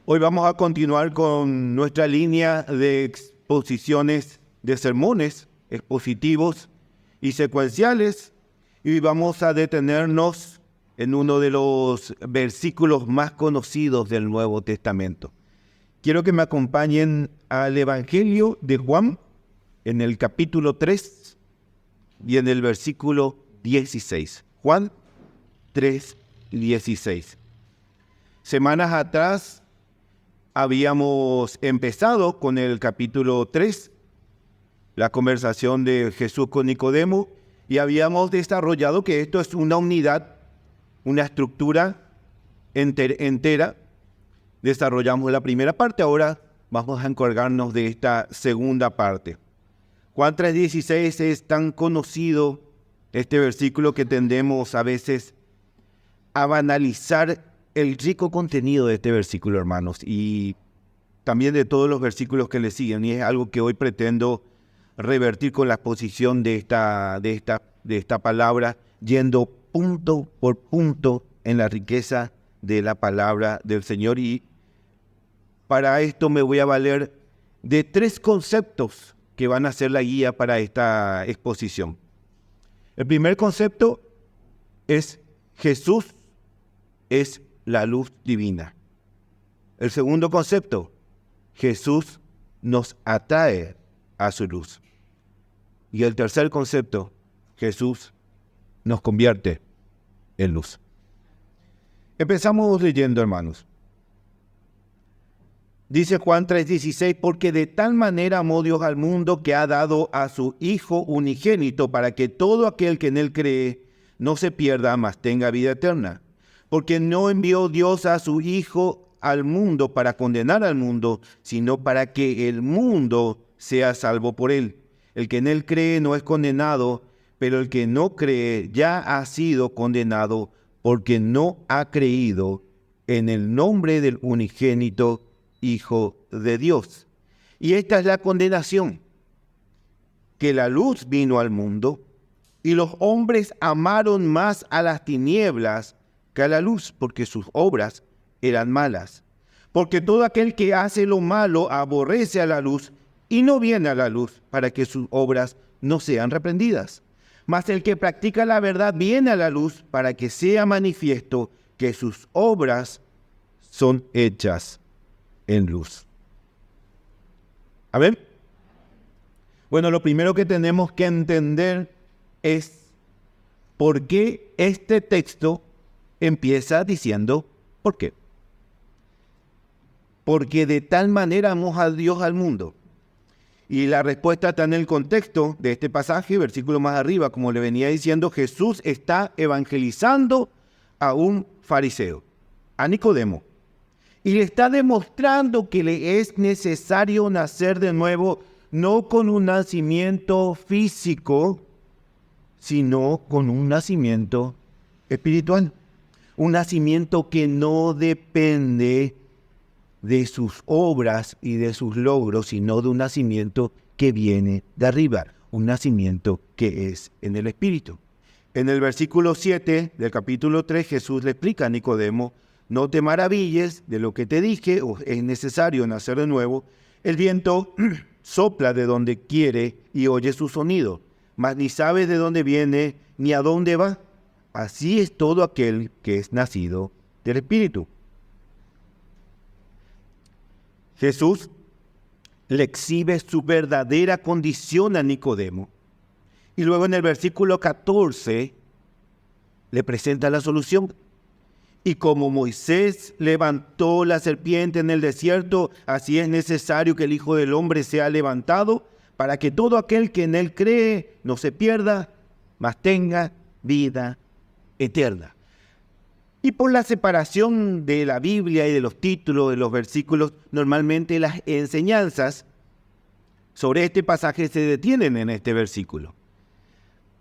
Hoy vamos a continuar con nuestra línea de exposiciones de sermones expositivos y secuenciales y vamos a detenernos en uno de los versículos más conocidos del Nuevo Testamento. Quiero que me acompañen al Evangelio de Juan en el capítulo 3 y en el versículo 16. Juan 3, 16. Semanas atrás habíamos empezado con el capítulo 3, la conversación de Jesús con Nicodemo, y habíamos desarrollado que esto es una unidad, una estructura entera. Desarrollamos la primera parte, ahora vamos a encargarnos de esta segunda parte. Juan 3:16 es tan conocido este versículo que tendemos a veces a banalizar el rico contenido de este versículo, hermanos, y también de todos los versículos que le siguen, y es algo que hoy pretendo revertir con la exposición de esta palabra, yendo punto por punto en la riqueza de la palabra del Señor. Y para esto me voy a valer de 3 conceptos que van a ser la guía para esta exposición. El primer concepto es: Jesús es la luz divina. El segundo concepto: Jesús nos atrae a su luz. Y el tercer concepto: Jesús nos convierte en luz. Empezamos leyendo, hermanos. Dice Juan 3:16, porque de tal manera amó Dios al mundo que ha dado a su Hijo unigénito para que todo aquel que en él cree no se pierda, mas tenga vida eterna. Porque no envió Dios a su Hijo al mundo para condenar al mundo, sino para que el mundo sea salvo por él. El que en él cree no es condenado, pero el que no cree ya ha sido condenado porque no ha creído en el nombre del unigénito Hijo de Dios. Y esta es la condenación, que la luz vino al mundo y los hombres amaron más a las tinieblas que a la luz, porque sus obras eran malas. Porque todo aquel que hace lo malo aborrece a la luz y no viene a la luz para que sus obras no sean reprendidas. Mas el que practica la verdad viene a la luz para que sea manifiesto que sus obras son hechas en luz. ¿Amén? Bueno, lo primero que tenemos que entender es por qué este texto empieza diciendo ¿por qué? Porque de tal manera amó a Dios al mundo. Y la respuesta está en el contexto de este pasaje, versículo más arriba, como le venía diciendo, Jesús está evangelizando a un fariseo, a Nicodemo. Y le está demostrando que le es necesario nacer de nuevo, no con un nacimiento físico, sino con un nacimiento espiritual. Un nacimiento que no depende de sus obras y de sus logros, sino de un nacimiento que viene de arriba, un nacimiento que es en el Espíritu. En el versículo 7 del capítulo 3, Jesús le explica a Nicodemo: no te maravilles de lo que te dije, es necesario nacer de nuevo. El viento sopla de donde quiere y oye su sonido, mas ni sabes de dónde viene ni a dónde va. Así es todo aquel que es nacido del Espíritu. Jesús le exhibe su verdadera condición a Nicodemo. Y luego en el versículo 14 le presenta la solución. Y como Moisés levantó la serpiente en el desierto, así es necesario que el Hijo del Hombre sea levantado, para que todo aquel que en él cree no se pierda, mas tenga vida eterna. Y por la separación de la Biblia y de los títulos de los versículos, normalmente las enseñanzas sobre este pasaje se detienen en este versículo.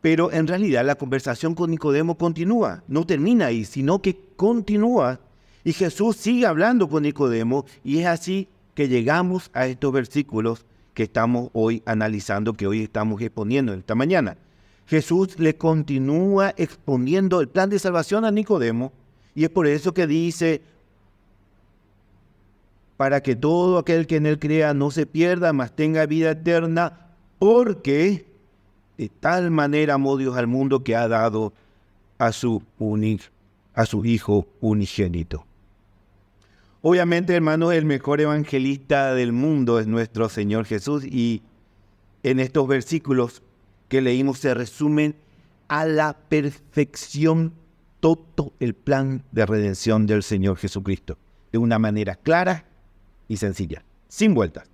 Pero en realidad la conversación con Nicodemo continúa, no termina ahí, sino que continúa. Y Jesús sigue hablando con Nicodemo, y es así que llegamos a estos versículos que estamos hoy analizando, que hoy estamos exponiendo esta mañana. Jesús le continúa exponiendo el plan de salvación a Nicodemo, y es por eso que dice: para que todo aquel que en él crea no se pierda, mas tenga vida eterna, porque de tal manera amó Dios al mundo que ha dado a su Hijo unigénito. Obviamente, hermanos, el mejor evangelista del mundo es nuestro Señor Jesús, y en estos versículos que leímos se resumen a la perfección todo el plan de redención del Señor Jesucristo, de una manera clara y sencilla, sin vueltas.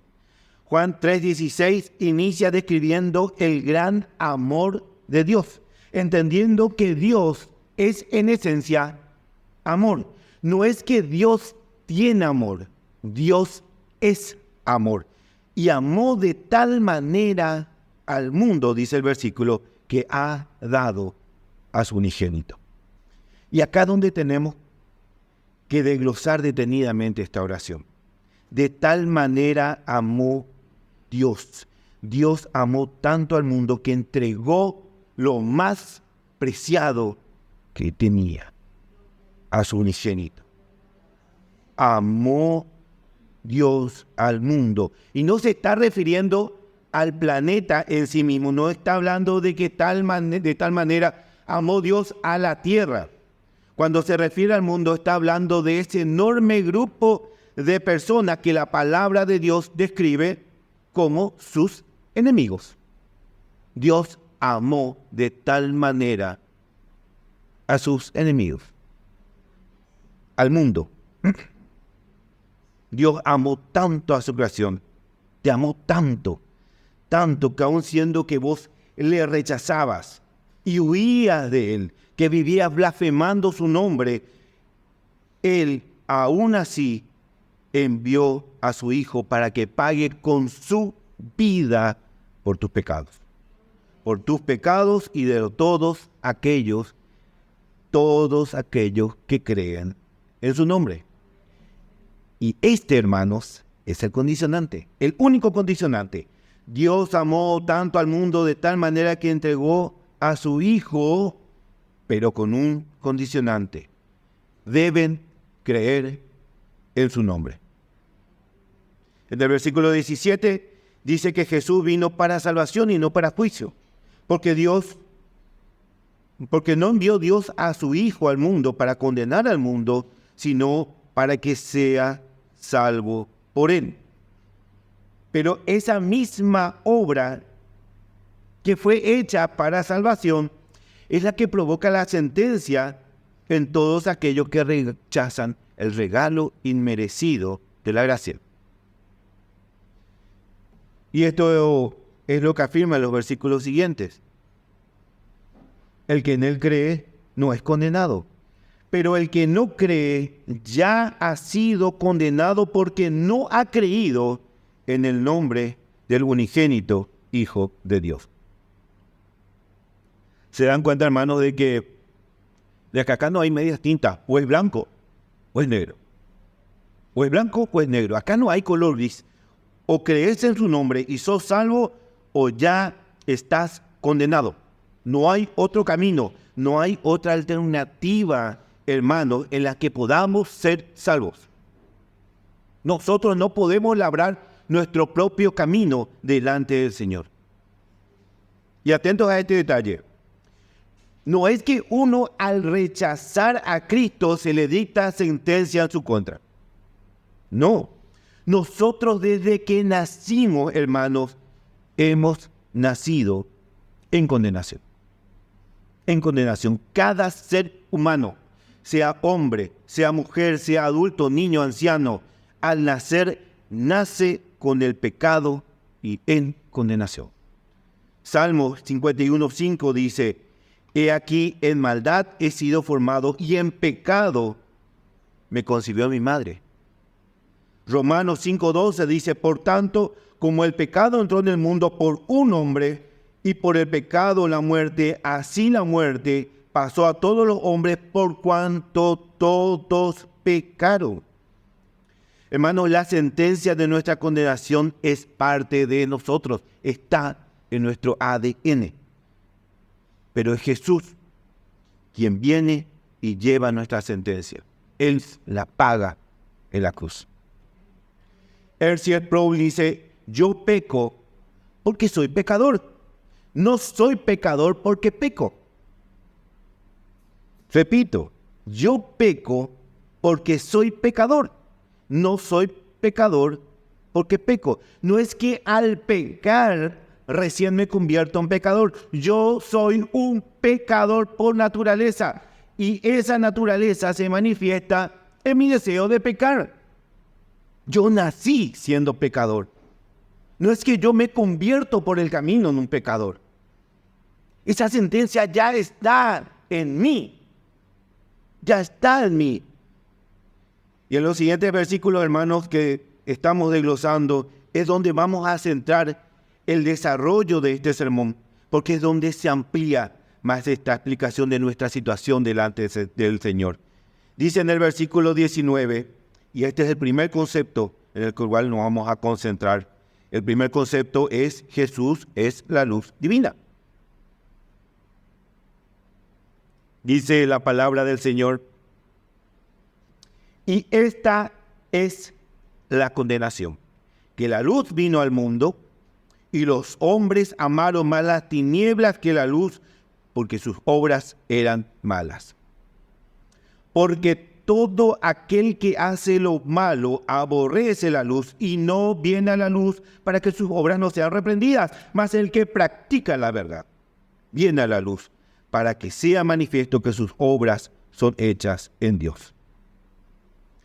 Juan 3:16 inicia describiendo el gran amor de Dios, entendiendo que Dios es en esencia amor. No es que Dios tiene amor, Dios es amor. Y amó de tal manera al mundo, dice el versículo, que ha dado a su unigénito. Y acá donde tenemos que desglosar detenidamente esta oración. De tal manera amó Dios. Dios amó tanto al mundo que entregó lo más preciado que tenía, a su unigénito. Amó Dios al mundo. Y no se está refiriendo al planeta en sí mismo. No está hablando de que de tal manera amó Dios a la tierra. Cuando se refiere al mundo, está hablando de ese enorme grupo de personas que la palabra de Dios describe como sus enemigos. Dios amó de tal manera a sus enemigos, al mundo. Dios amó tanto a su creación, te amó tanto, tanto que aun siendo que vos le rechazabas y huías de él, que vivías blasfemando su nombre, él aún así envió a su Hijo para que pague con su vida por tus pecados. Por tus pecados y de todos aquellos que creen en su nombre. Y hermanos, es el condicionante, el único condicionante. Dios amó tanto al mundo de tal manera que entregó a su Hijo, pero con un condicionante. Deben creer en su nombre. En el versículo 17 dice que Jesús vino para salvación y no para juicio, porque no envió Dios a su Hijo al mundo para condenar al mundo, sino para que sea salvo por él. Pero esa misma obra que fue hecha para salvación es la que provoca la sentencia en todos aquellos que rechazan el regalo inmerecido de la gracia. Y esto es lo que afirman los versículos siguientes. El que en él cree no es condenado, pero el que no cree ya ha sido condenado porque no ha creído en el nombre del unigénito Hijo de Dios. ¿Se dan cuenta, hermanos, de que acá no hay medias tintas? O es blanco o es negro. O es blanco o es negro. Acá no hay color gris. O crees en su nombre y sos salvo, o ya estás condenado. No hay otro camino, no hay otra alternativa, hermanos, en la que podamos ser salvos. Nosotros no podemos labrar nuestro propio camino delante del Señor. Y atentos a este detalle. No es que uno al rechazar a Cristo se le dicta sentencia en su contra. No. Nosotros desde que nacimos, hermanos, hemos nacido en condenación. En condenación. Cada ser humano, sea hombre, sea mujer, sea adulto, niño, anciano, al nacer, nace con el pecado y en condenación. Salmo 51:5 dice: He aquí, en maldad he sido formado y en pecado me concibió mi madre. Romanos 5:12 dice: Por tanto, como el pecado entró en el mundo por un hombre, y por el pecado la muerte, así la muerte pasó a todos los hombres por cuanto todos pecaron. Hermanos, la sentencia de nuestra condenación es parte de nosotros, está en nuestro ADN. Pero es Jesús quien viene y lleva nuestra sentencia. Él la paga en la cruz. R.C. Sproul dice, yo peco porque soy pecador. No soy pecador porque peco. Repito, yo peco porque soy pecador. No soy pecador porque peco. No es que al pecar recién me convierto en pecador. Yo soy un pecador por naturaleza. Y esa naturaleza se manifiesta en mi deseo de pecar. Yo nací siendo pecador. No es que yo me convierto por el camino en un pecador. Esa sentencia ya está en mí. Ya está en mí. Y en los siguientes versículos, hermanos, que estamos desglosando, es donde vamos a centrar el desarrollo de este sermón, porque es donde se amplía más esta explicación de nuestra situación delante del Señor. Dice en el versículo 19, y este es el primer concepto en el cual nos vamos a concentrar. El primer concepto es: Jesús es la luz divina. Dice la palabra del Señor, y esta es la condenación, que la luz vino al mundo, y los hombres amaron más las tinieblas que la luz, porque sus obras eran malas. Porque todo aquel que hace lo malo aborrece la luz y no viene a la luz para que sus obras no sean reprendidas. Mas el que practica la verdad viene a la luz para que sea manifiesto que sus obras son hechas en Dios.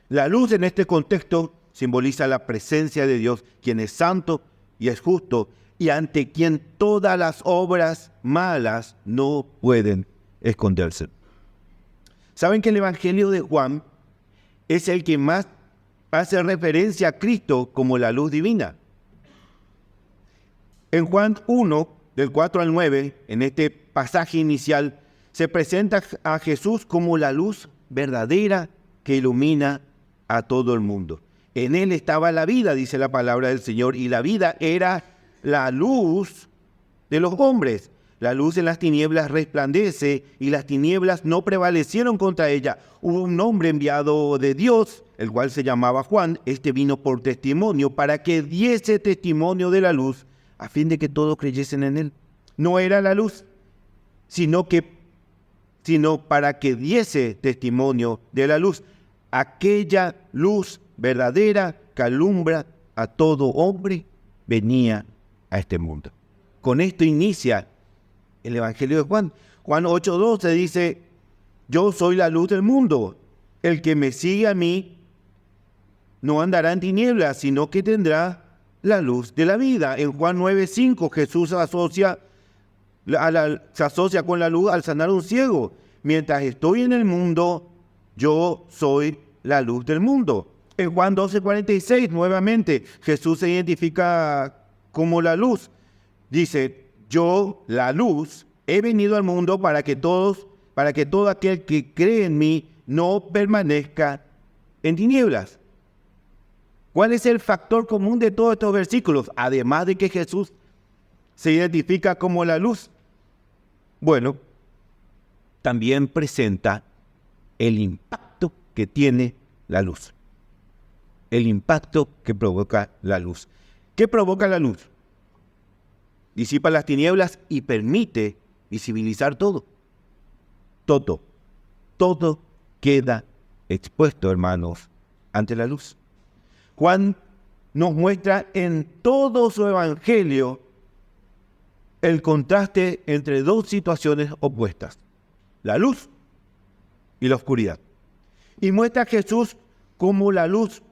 La luz en este contexto simboliza la presencia de Dios, quien es santo y es justo, y ante quien todas las obras malas no pueden esconderse. ¿Saben que el Evangelio de Juan es el que más hace referencia a Cristo como la luz divina? En Juan 1, del 4 al 9, en este pasaje inicial, se presenta a Jesús como la luz verdadera que ilumina a todo el mundo. En él estaba la vida, dice la palabra del Señor, y la vida era la luz de los hombres. La luz en las tinieblas resplandece, y las tinieblas no prevalecieron contra ella. Hubo un hombre enviado de Dios, el cual se llamaba Juan. Este vino por testimonio, para que diese testimonio de la luz, a fin de que todos creyesen en él. No era la luz, sino para que diese testimonio de la luz. Aquella luz verdadera que alumbra a todo hombre venía a este mundo. Con esto inicia el Evangelio de Juan. Juan 8:12 dice: yo soy la luz del mundo. El que me sigue a mí no andará en tinieblas, sino que tendrá la luz de la vida. En Juan 9:5 Jesús se asocia con la luz al sanar a un ciego. Mientras estoy en el mundo, yo soy la luz del mundo. En Juan 12:46 nuevamente Jesús se identifica como la luz. Dice: yo, la luz, he venido al mundo para que todo aquel que cree en mí no permanezca en tinieblas. ¿Cuál es el factor común de todos estos versículos? Además de que Jesús se identifica como la luz. Bueno, también presenta el impacto que tiene la luz. El impacto que provoca la luz. ¿Qué provoca la luz? Disipa las tinieblas y permite visibilizar todo. Todo queda expuesto, hermanos, ante la luz. Juan nos muestra en todo su evangelio el contraste entre dos situaciones opuestas: la luz y la oscuridad. Y muestra a Jesús como la luz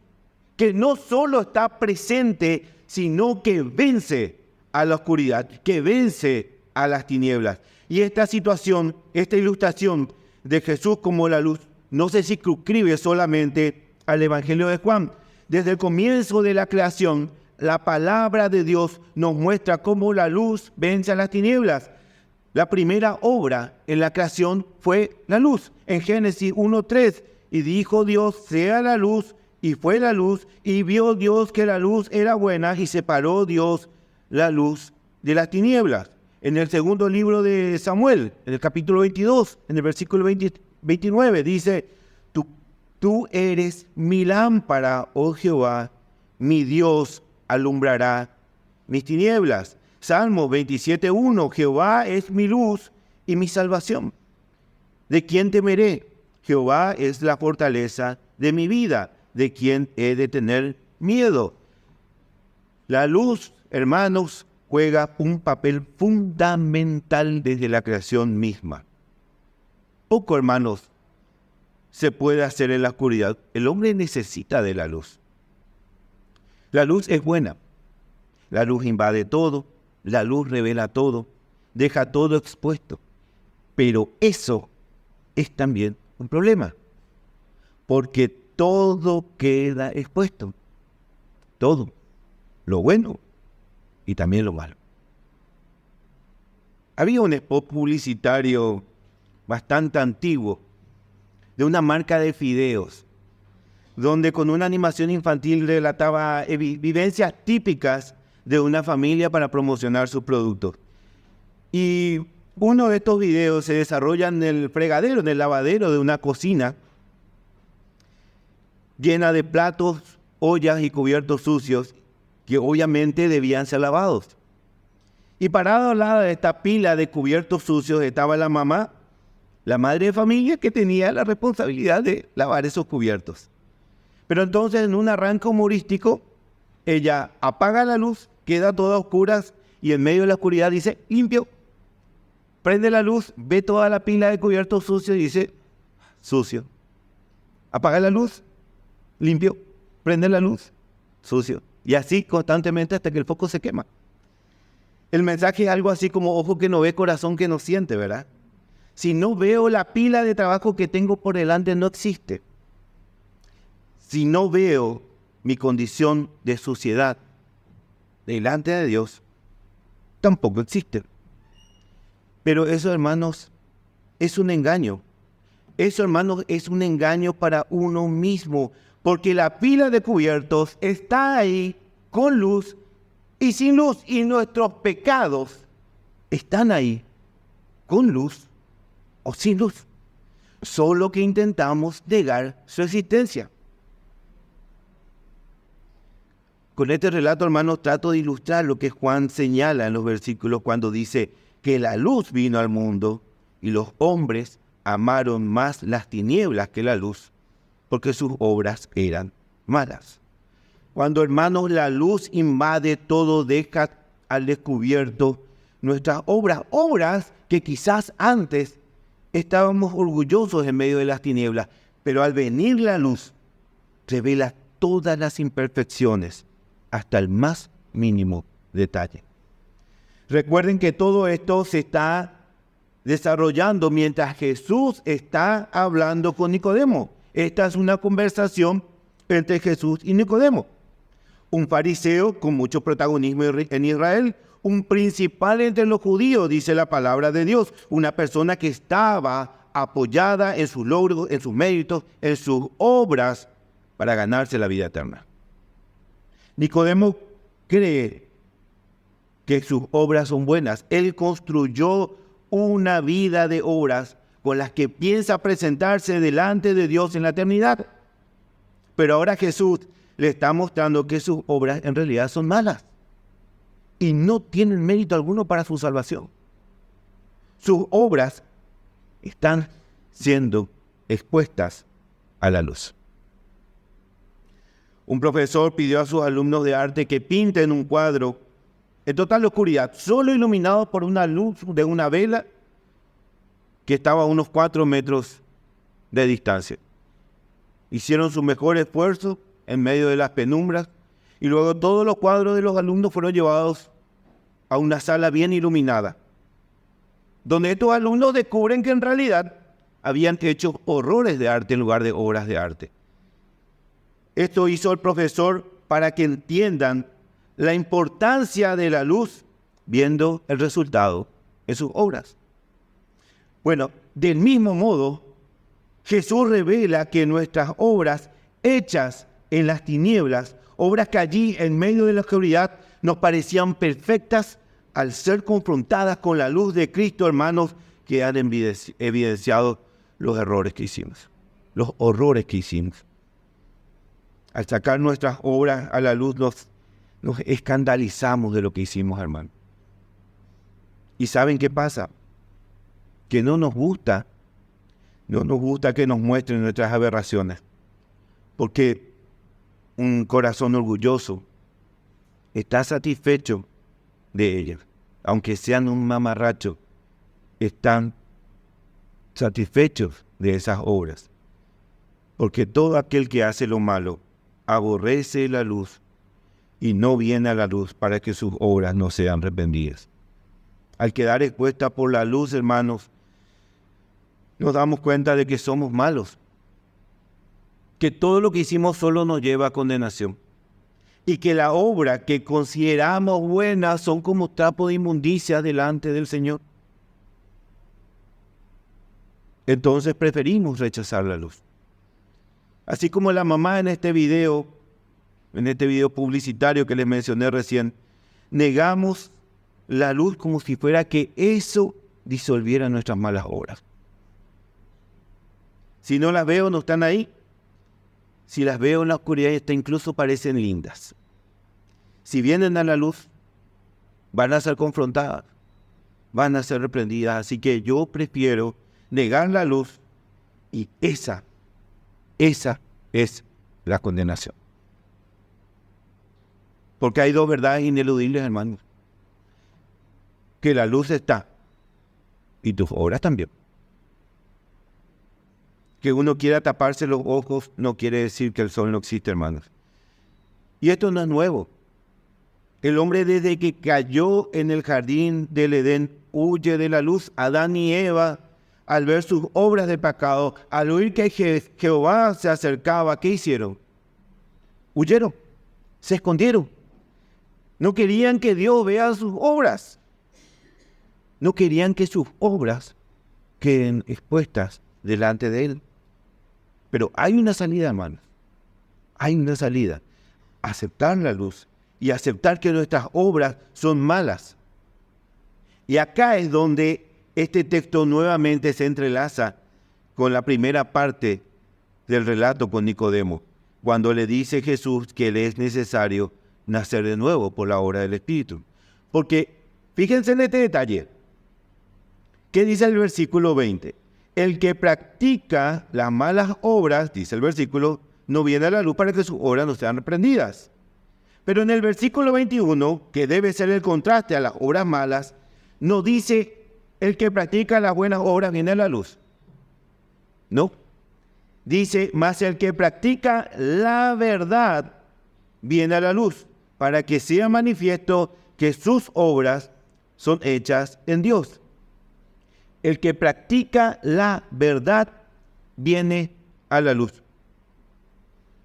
que no solo está presente, sino que vence a la oscuridad, que vence a las tinieblas. Y esta situación, esta ilustración de Jesús como la luz, no se circunscribe solamente al Evangelio de Juan. Desde el comienzo de la creación, la palabra de Dios nos muestra cómo la luz vence a las tinieblas. La primera obra en la creación fue la luz. En Génesis 1:3, y dijo Dios: sea la luz, y fue la luz, y vio Dios que la luz era buena, y separó Dios la luz de las tinieblas. En el segundo libro de Samuel, en el capítulo 22, en el versículo 29, dice: tú eres mi lámpara, oh Jehová, mi Dios alumbrará mis tinieblas. Salmo 27:1, Jehová es mi luz y mi salvación. ¿De quién temeré? Jehová es la fortaleza de mi vida. ¿De quién he de tener miedo? La luz, hermanos, juega un papel fundamental desde la creación misma. Poco, hermanos, se puede hacer en la oscuridad. El hombre necesita de la luz. La luz es buena. La luz invade todo. La luz revela todo. Deja todo expuesto. Pero eso es también un problema. Porque todo queda expuesto. Todo. Lo bueno y también lo malo. Había un spot publicitario bastante antiguo de una marca de fideos, donde con una animación infantil relataba vivencias típicas de una familia para promocionar sus productos. Y uno de estos videos se desarrolla en el fregadero, en el lavadero de una cocina llena de platos, ollas y cubiertos sucios que obviamente debían ser lavados. Y parado al lado de esta pila de cubiertos sucios estaba la mamá, la madre de familia, que tenía la responsabilidad de lavar esos cubiertos. Pero entonces, en un arranque humorístico, ella apaga la luz, queda toda a oscuras y en medio de la oscuridad dice, limpio. Prende la luz, ve toda la pila de cubiertos sucios y dice, sucio. Apaga la luz, limpio. Prende la luz, sucio. Y así constantemente hasta que el foco se quema. El mensaje es algo así como ojo que no ve, corazón que no siente, ¿verdad? Si no veo la pila de trabajo que tengo por delante, no existe. Si no veo mi condición de suciedad delante de Dios, tampoco existe. Pero eso, hermanos, es un engaño. Eso, hermanos, es un engaño para uno mismo. Porque la pila de cubiertos está ahí con luz y sin luz. Y nuestros pecados están ahí con luz o sin luz. Solo que intentamos negar su existencia. Con este relato, hermanos, trato de ilustrar lo que Juan señala en los versículos cuando dice que la luz vino al mundo y los hombres amaron más las tinieblas que la luz, porque sus obras eran malas. Cuando, hermanos, la luz invade todo, deja al descubierto nuestras obras que quizás antes estábamos orgullosos en medio de las tinieblas, pero al venir la luz, revela todas las imperfecciones, hasta el más mínimo detalle. Recuerden que todo esto se está desarrollando mientras Jesús está hablando con Nicodemo. Esta es una conversación entre Jesús y Nicodemo, un fariseo con mucho protagonismo en Israel, un principal entre los judíos, dice la palabra de Dios, una persona que estaba apoyada en sus logros, en sus méritos, en sus obras para ganarse la vida eterna. Nicodemo cree que sus obras son buenas. Él construyó una vida de obras con las que piensa presentarse delante de Dios en la eternidad. Pero ahora Jesús le está mostrando que sus obras en realidad son malas y no tienen mérito alguno para su salvación. Sus obras están siendo expuestas a la luz. Un profesor pidió a sus alumnos de arte que pinten un cuadro en total oscuridad, solo iluminado por una luz de una vela que estaba a unos 4 metros de distancia. Hicieron su mejor esfuerzo en medio de las penumbras y luego todos los cuadros de los alumnos fueron llevados a una sala bien iluminada, donde estos alumnos descubren que en realidad habían hecho horrores de arte en lugar de obras de arte. Esto hizo el profesor para que entiendan la importancia de la luz viendo el resultado en sus obras. Bueno, del mismo modo, Jesús revela que nuestras obras hechas en las tinieblas, obras que allí en medio de la oscuridad nos parecían perfectas, al ser confrontadas con la luz de Cristo, hermanos, que han evidenciado los errores que hicimos, los horrores que hicimos. Al sacar nuestras obras a la luz, nos escandalizamos de lo que hicimos, hermano. ¿Y saben qué pasa? Que no nos gusta que nos muestren nuestras aberraciones. Porque un corazón orgulloso está satisfecho de ellas. Aunque sean un mamarracho, están satisfechos de esas obras. Porque todo aquel que hace lo malo aborrece la luz y no viene a la luz para que sus obras no sean reprendidas. Al quedar expuesta por la luz, hermanos, nos damos cuenta de que somos malos, que todo lo que hicimos solo nos lleva a condenación y que la obra que consideramos buena son como trapo de inmundicia delante del Señor. Entonces preferimos rechazar la luz. Así como la mamá en este video publicitario que les mencioné recién, negamos la luz como si fuera que eso disolviera nuestras malas obras. Si no las veo, no están ahí. Si las veo en la oscuridad, hasta incluso parecen lindas. Si vienen a la luz, van a ser confrontadas, van a ser reprendidas. Así que yo prefiero negar la luz y esa es la condenación. Porque hay dos verdades ineludibles, hermanos. Que la luz está y tus obras también. Que uno quiera taparse los ojos no quiere decir que el sol no existe, hermanos. Y esto no es nuevo. El hombre desde que cayó en el jardín del Edén huye de la luz. Adán y Eva, al ver sus obras de pecado, al oír que Jehová se acercaba, ¿qué hicieron? Huyeron, se escondieron. No querían que Dios vea sus obras. No querían que sus obras queden expuestas delante de Él. Pero hay una salida, hermanos. Hay una salida. Aceptar la luz y aceptar que nuestras obras son malas. Y acá es donde este texto nuevamente se entrelaza con la primera parte del relato con Nicodemo, cuando le dice Jesús que le es necesario nacer de nuevo por la obra del Espíritu. Porque fíjense en este detalle. ¿Qué dice el versículo 20? El que practica las malas obras, dice el versículo, no viene a la luz para que sus obras no sean reprendidas. Pero en el versículo 21, que debe ser el contraste a las obras malas, no dice el que practica las buenas obras viene a la luz. No. Dice, más el que practica la verdad viene a la luz, para que sea manifiesto que sus obras son hechas en Dios. El que practica la verdad viene a la luz.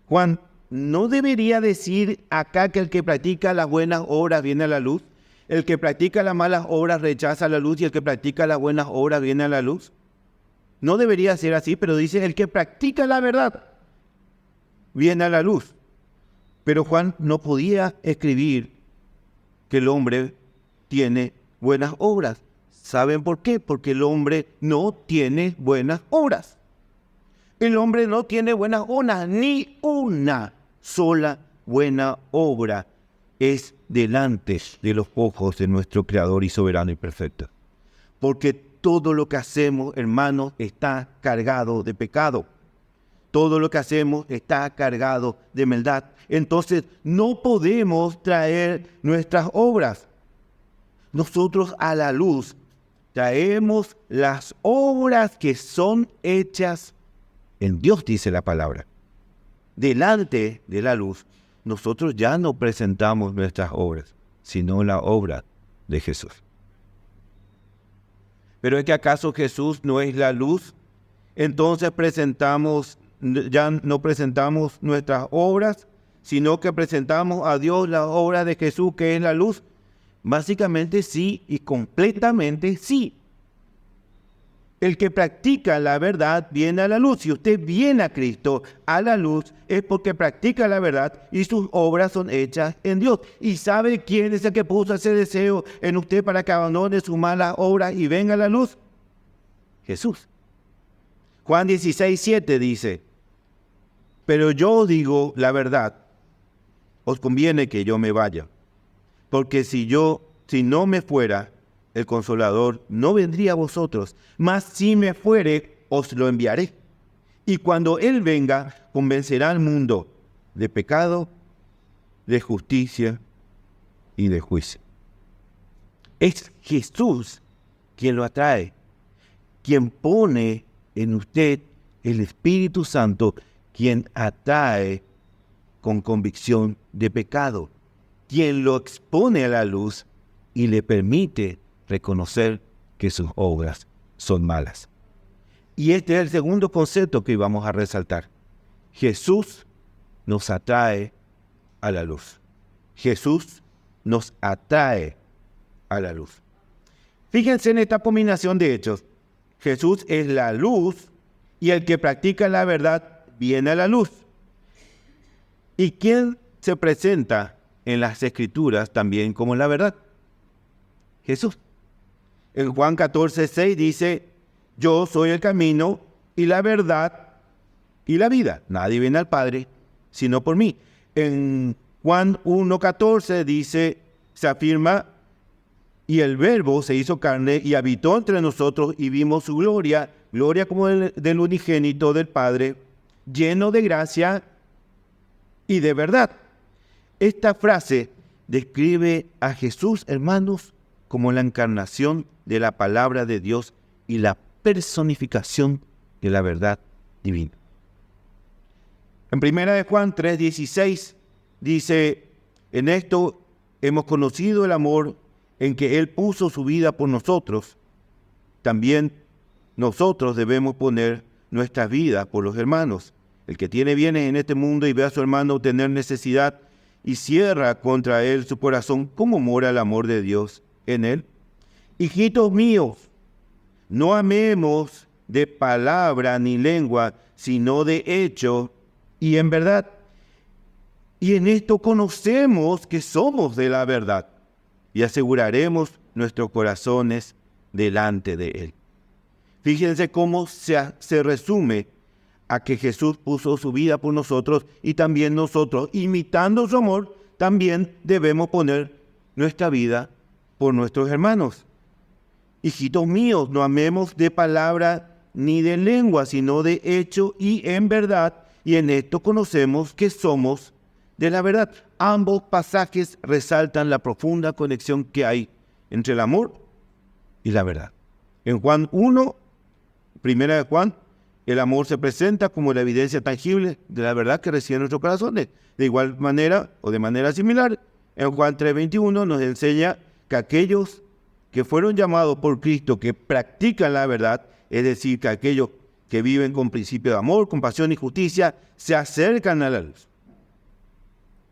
Juan, ¿no debería decir acá que el que practica las buenas obras viene a la luz? El que practica las malas obras rechaza la luz y el que practica las buenas obras viene a la luz. No debería ser así, pero dice el que practica la verdad viene a la luz. Pero Juan no podía escribir que el hombre tiene buenas obras. ¿Saben por qué? Porque el hombre no tiene buenas obras. El hombre no tiene buenas obras, ni una sola buena obra es delante de los ojos de nuestro Creador y soberano y perfecto. Porque todo lo que hacemos, hermanos, está cargado de pecado. Todo lo que hacemos está cargado de maldad. Entonces, no podemos traer nuestras obras. Nosotros a la luz traemos las obras que son hechas en Dios, dice la palabra. Delante de la luz, nosotros ya no presentamos nuestras obras, sino la obra de Jesús. ¿Pero es que acaso Jesús no es la luz? Entonces ya no presentamos nuestras obras, sino que presentamos a Dios la obra de Jesús, que es la luz. Básicamente sí y completamente sí. El que practica la verdad viene a la luz. Si usted viene a Cristo a la luz, es porque practica la verdad y sus obras son hechas en Dios. ¿Y sabe quién es el que puso ese deseo en usted para que abandone sus malas obras y venga a la luz? Jesús. Juan 16:7 dice, Pero yo os digo la verdad, os conviene que yo me vaya, porque si no me fuera, el Consolador no vendría a vosotros, mas si me fuere, os lo enviaré. Y cuando Él venga, convencerá al mundo de pecado, de justicia y de juicio. Es Jesús quien lo atrae, quien pone en usted el Espíritu Santo, quien atrae con convicción de pecado, quien lo expone a la luz y le permite reconocer que sus obras son malas. Y este es el segundo concepto que vamos a resaltar. Jesús nos atrae a la luz. Jesús nos atrae a la luz. Fíjense en esta combinación de hechos. Jesús es la luz y el que practica la verdad viene a la luz. ¿Y quién se presenta en las Escrituras también como la verdad? Jesús. En Juan 14:6 dice: yo soy el camino y la verdad y la vida. Nadie viene al Padre sino por mí. En Juan 1:14 dice, se afirma: y el Verbo se hizo carne y habitó entre nosotros y vimos su gloria, gloria como del unigénito del Padre, lleno de gracia y de verdad. Esta frase describe a Jesús, hermanos, como la encarnación de la palabra de Dios y la personificación de la verdad divina. En 1 Juan 3:16 dice: en esto hemos conocido el amor en que Él puso su vida por nosotros. También nosotros debemos poner nuestra vida por los hermanos. El que tiene bienes en este mundo y ve a su hermano tener necesidad y cierra contra él su corazón, ¿cómo mora el amor de Dios en él? Hijitos míos, no amemos de palabra ni lengua, sino de hecho y en verdad. Y en esto conocemos que somos de la verdad y aseguraremos nuestros corazones delante de Él. Fíjense cómo se resume a que Jesús puso su vida por nosotros y también nosotros, imitando su amor, también debemos poner nuestra vida por nuestros hermanos. Hijitos míos, no amemos de palabra ni de lengua, sino de hecho y en verdad, y en esto conocemos que somos de la verdad. Ambos pasajes resaltan la profunda conexión que hay entre el amor y la verdad. En Juan 1, primera de Juan, el amor se presenta como la evidencia tangible de la verdad que reside en nuestros corazones. De igual manera, o de manera similar, en Juan 3:21 nos enseña que aquellos que fueron llamados por Cristo, que practican la verdad, es decir, que aquellos que viven con principio de amor, compasión y justicia, se acercan a la luz.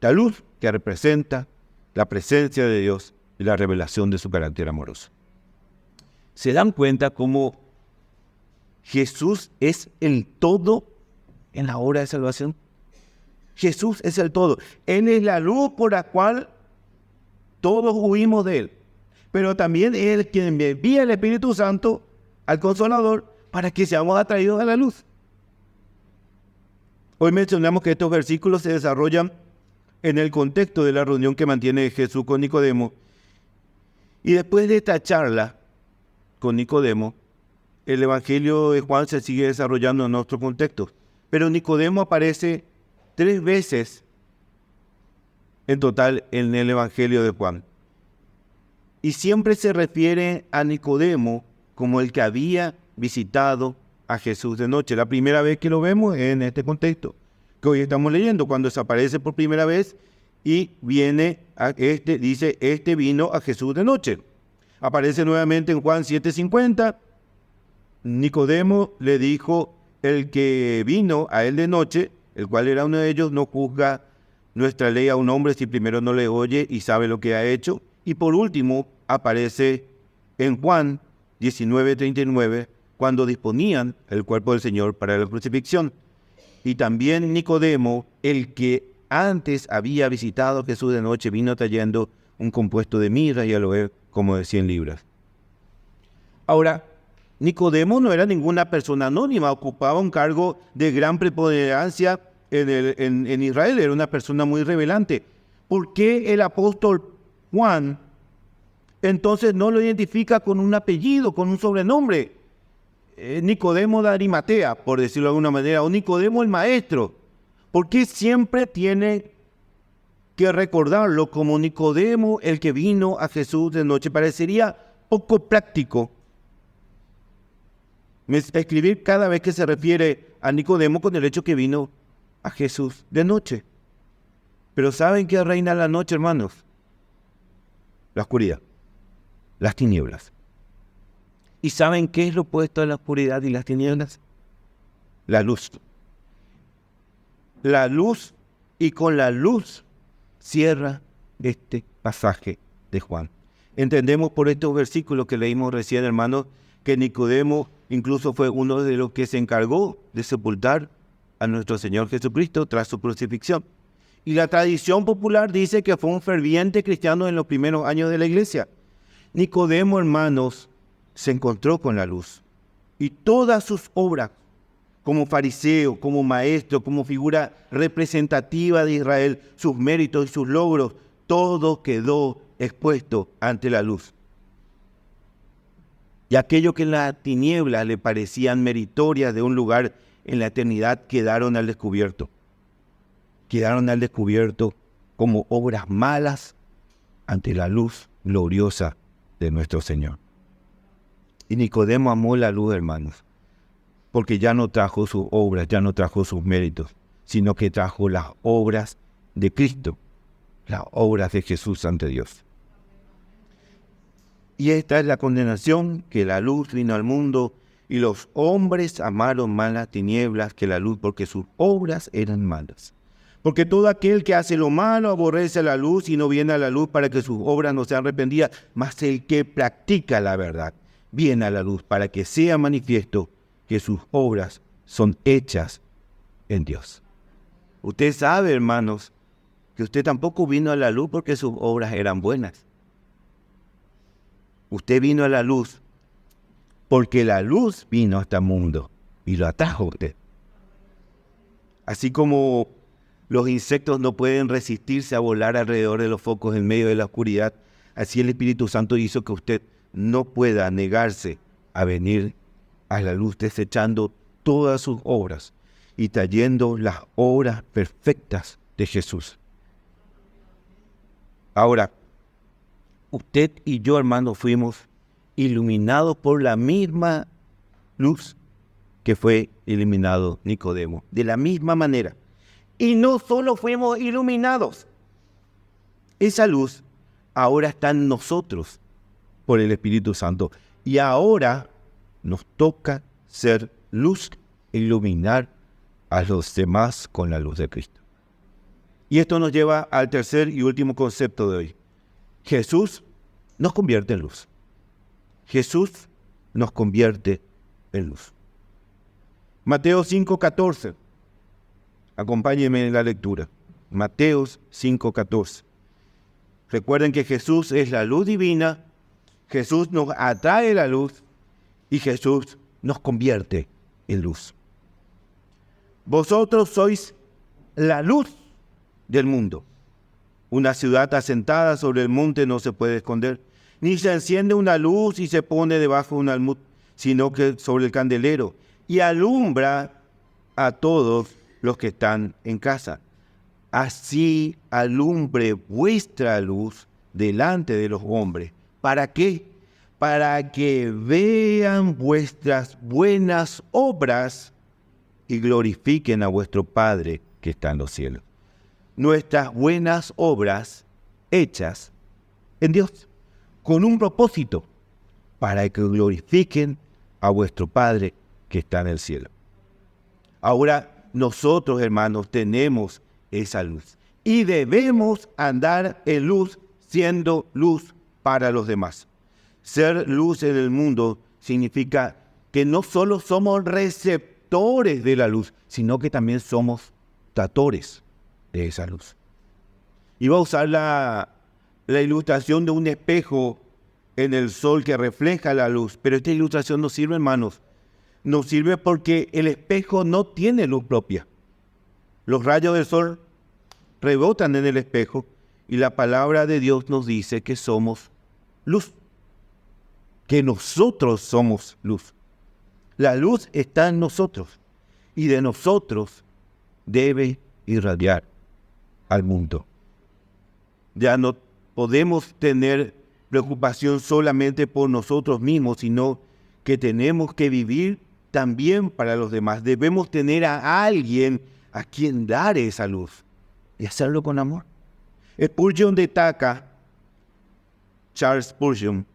La luz que representa la presencia de Dios y la revelación de su carácter amoroso. ¿Se dan cuenta cómo Jesús es el todo en la obra de salvación? Jesús es el todo. Él es la luz por la cual todos huimos de Él. Pero también Él es quien envía el Espíritu Santo al Consolador para que seamos atraídos a la luz. Hoy mencionamos que estos versículos se desarrollan en el contexto de la reunión que mantiene Jesús con Nicodemo. Y después de esta charla con Nicodemo, el Evangelio de Juan se sigue desarrollando en nuestro contexto. Pero Nicodemo aparece 3 veces en total en el Evangelio de Juan. Y siempre se refiere a Nicodemo como el que había visitado a Jesús de noche. La primera vez que lo vemos es en este contexto que hoy estamos leyendo, cuando desaparece por primera vez y viene dice, este vino a Jesús de noche. Aparece nuevamente en Juan 7:50. Nicodemo le dijo: el que vino a él de noche, el cual era uno de ellos, no juzga nuestra ley a un hombre si primero no le oye y sabe lo que ha hecho. Y por último aparece en Juan 19:39, cuando disponían el cuerpo del Señor para la crucifixión. Y también Nicodemo, el que antes había visitado a Jesús de noche, vino trayendo un compuesto de mirra y aloe como de 100 libras. Ahora, Nicodemo no era ninguna persona anónima, ocupaba un cargo de gran preponderancia en Israel, era una persona muy rebelante. ¿Por qué el apóstol Juan entonces no lo identifica con un apellido, con un sobrenombre? Nicodemo de Arimatea, por decirlo de alguna manera, o Nicodemo el maestro. ¿Por qué siempre tiene que recordarlo como Nicodemo el que vino a Jesús de noche? Parecería poco práctico escribir cada vez que se refiere a Nicodemo con el hecho que vino a Jesús de noche. Pero ¿saben qué reina la noche, hermanos? La oscuridad, las tinieblas. ¿Y saben qué es lo opuesto a la oscuridad y las tinieblas? La luz. La luz, y con la luz cierra este pasaje de Juan. Entendemos por estos versículos que leímos recién, hermanos, que Nicodemo incluso fue uno de los que se encargó de sepultar a nuestro Señor Jesucristo tras su crucifixión. Y la tradición popular dice que fue un ferviente cristiano en los primeros años de la iglesia. Nicodemo, hermanos, se encontró con la luz. Y todas sus obras, como fariseo, como maestro, como figura representativa de Israel, sus méritos y sus logros, todo quedó expuesto ante la luz. Y aquello que en las tinieblas le parecían meritorias de un lugar en la eternidad quedaron al descubierto. Quedaron al descubierto como obras malas ante la luz gloriosa de nuestro Señor. Y Nicodemo amó la luz, hermanos, porque ya no trajo sus obras, ya no trajo sus méritos, sino que trajo las obras de Cristo, las obras de Jesús ante Dios. Y esta es la condenación, que la luz vino al mundo, y los hombres amaron más las tinieblas que la luz, porque sus obras eran malas. Porque todo aquel que hace lo malo aborrece la luz y no viene a la luz para que sus obras no sean arrepentidas, mas el que practica la verdad viene a la luz para que sea manifiesto que sus obras son hechas en Dios. Usted sabe, hermanos, que usted tampoco vino a la luz porque sus obras eran buenas. Usted vino a la luz porque la luz vino a este mundo y lo atrajo a usted. Así como los insectos no pueden resistirse a volar alrededor de los focos en medio de la oscuridad, así el Espíritu Santo hizo que usted no pueda negarse a venir a la luz, desechando todas sus obras y trayendo las obras perfectas de Jesús. Ahora, usted y yo, hermanos, fuimos iluminados por la misma luz que fue iluminado Nicodemo, de la misma manera. Y no solo fuimos iluminados, esa luz ahora está en nosotros por el Espíritu Santo. Y ahora nos toca ser luz e iluminar a los demás con la luz de Cristo. Y esto nos lleva al tercer y último concepto de hoy. Jesús nos convierte en luz. Jesús nos convierte en luz. Mateo 5:14. Acompáñenme en la lectura. Mateo 5:14. Recuerden que Jesús es la luz divina, Jesús nos atrae la luz y Jesús nos convierte en luz. Vosotros sois la luz del mundo. Una ciudad asentada sobre el monte no se puede esconder, ni se enciende una luz y se pone debajo de un almud, sino que sobre el candelero, y alumbra a todos los que están en casa. Así alumbre vuestra luz delante de los hombres. ¿Para qué? Para que vean vuestras buenas obras y glorifiquen a vuestro Padre que está en los cielos. Nuestras buenas obras hechas en Dios, con un propósito, para que glorifiquen a vuestro Padre que está en el cielo. Ahora, nosotros, hermanos, tenemos esa luz y debemos andar en luz, siendo luz para los demás. Ser luz en el mundo significa que no solo somos receptores de la luz, sino que también somos datores de esa luz. Iba a usar la ilustración de un espejo en el sol que refleja la luz, pero esta ilustración no sirve, hermanos. No sirve porque el espejo no tiene luz propia. Los rayos del sol rebotan en el espejo y la palabra de Dios nos dice que somos luz, que nosotros somos luz. La luz está en nosotros y de nosotros debe irradiar al mundo. Ya no podemos tener preocupación solamente por nosotros mismos, sino que tenemos que vivir también para los demás. Debemos tener a alguien a quien dar esa luz y hacerlo con amor. Spurgeon destaca, Charles Spurgeon,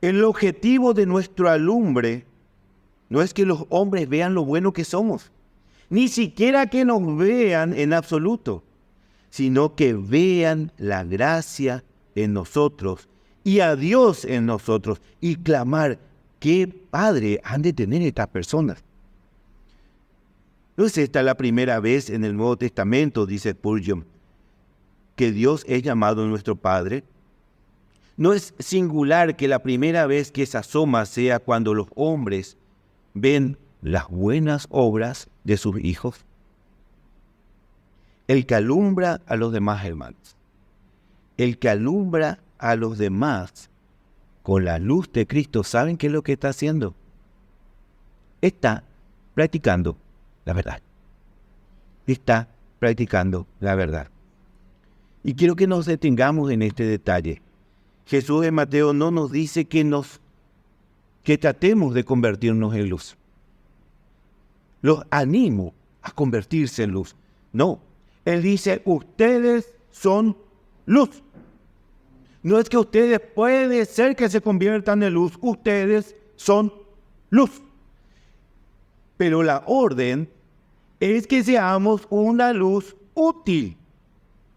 el objetivo de nuestro alumbre no es que los hombres vean lo bueno que somos, ni siquiera que nos vean en absoluto, sino que vean la gracia en nosotros y a Dios en nosotros y clamar, ¿qué padre han de tener estas personas? ¿No es esta la primera vez en el Nuevo Testamento, dice Spurgeon, que Dios es llamado nuestro Padre? ¿No es singular que la primera vez que se asoma sea cuando los hombres ven las buenas obras de sus hijos? El que alumbra a los demás, hermanos, el que alumbra a los demás con la luz de Cristo, ¿saben qué es lo que está haciendo? Está practicando la verdad. Está practicando la verdad. Y quiero que nos detengamos en este detalle. Jesús en Mateo no nos dice que tratemos de convertirnos en luz. Los animo a convertirse en luz. No, Él dice, ustedes son luz. No es que ustedes puede ser que se conviertan en luz, ustedes son luz. Pero la orden es que seamos una luz útil,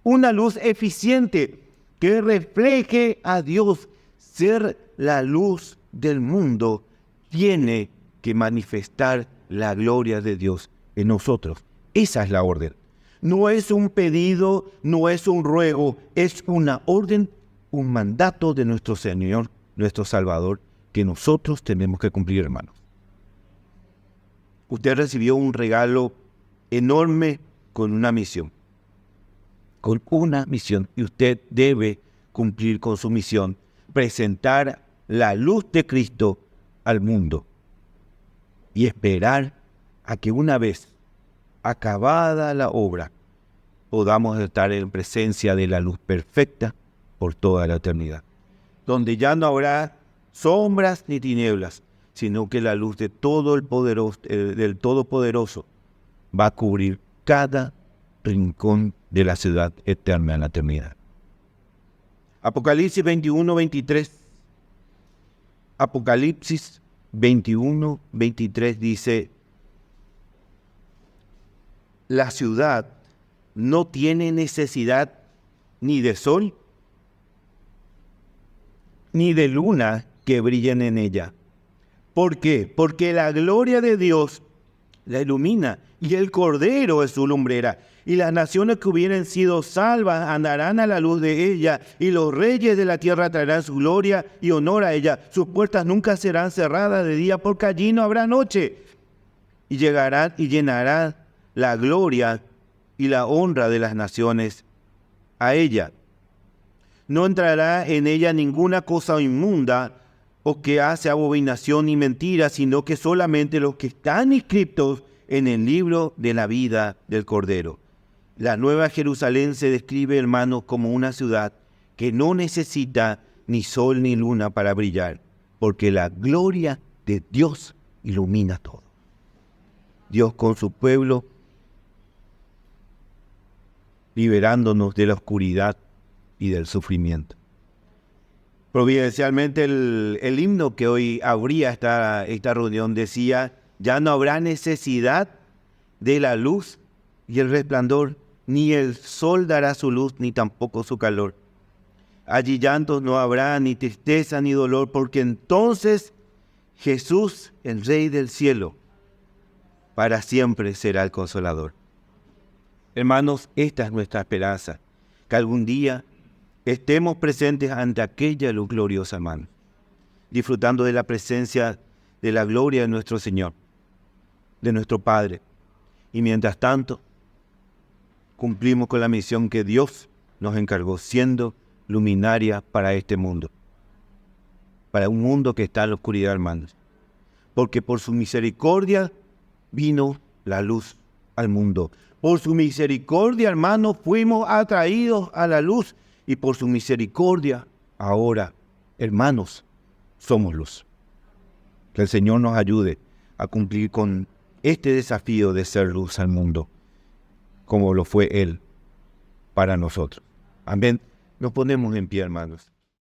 una luz eficiente, que refleje a Dios. Ser la luz del mundo tiene que manifestar la gloria de Dios en nosotros. Esa es la orden. No es un pedido, no es un ruego, es una orden, un mandato de nuestro Señor, nuestro Salvador, que nosotros tenemos que cumplir, hermanos. Usted recibió un regalo enorme con una misión. Con una misión. Y usted debe cumplir con su misión. Presentar la luz de Cristo al mundo. Y esperar a que una vez acabada la obra, podamos estar en presencia de la luz perfecta por toda la eternidad. Donde ya no habrá sombras ni tinieblas, sino que la luz de del Todopoderoso va a cubrir cada rincón de la ciudad eterna en la eternidad. Apocalipsis 21, 23. Apocalipsis 21, 23 dice, la ciudad no tiene necesidad ni de sol, ni de luna que brillen en ella. ¿Por qué? Porque la gloria de Dios la ilumina y el Cordero es su lumbrera. Y las naciones que hubieren sido salvas andarán a la luz de ella, y los reyes de la tierra traerán su gloria y honor a ella. Sus puertas nunca serán cerradas de día, porque allí no habrá noche. Y llegarán y llenarán la gloria y la honra de las naciones a ella. No entrará en ella ninguna cosa inmunda o que hace abominación ni mentira, sino que solamente los que están inscritos en el libro de la vida del Cordero. La Nueva Jerusalén se describe, hermanos, como una ciudad que no necesita ni sol ni luna para brillar, porque la gloria de Dios ilumina todo. Dios con su pueblo, liberándonos de la oscuridad y del sufrimiento. Providencialmente el himno que hoy abría esta reunión decía, ya no habrá necesidad de la luz y el resplandor, ni el sol dará su luz, ni tampoco su calor. Allí llantos no habrá, ni tristeza, ni dolor, porque entonces Jesús, el Rey del cielo, para siempre será el Consolador. Hermanos, esta es nuestra esperanza, que algún día estemos presentes ante aquella luz gloriosa, hermanos, disfrutando de la presencia, de la gloria de nuestro Señor, de nuestro Padre. Y mientras tanto, cumplimos con la misión que Dios nos encargó, siendo luminaria para este mundo, para un mundo que está en la oscuridad, hermanos. Porque por su misericordia vino la luz al mundo. Por su misericordia, hermanos, fuimos atraídos a la luz. Y por su misericordia, ahora, hermanos, somos luz. Que el Señor nos ayude a cumplir con este desafío de ser luz al mundo, como lo fue Él para nosotros. Amén. Nos ponemos en pie, hermanos.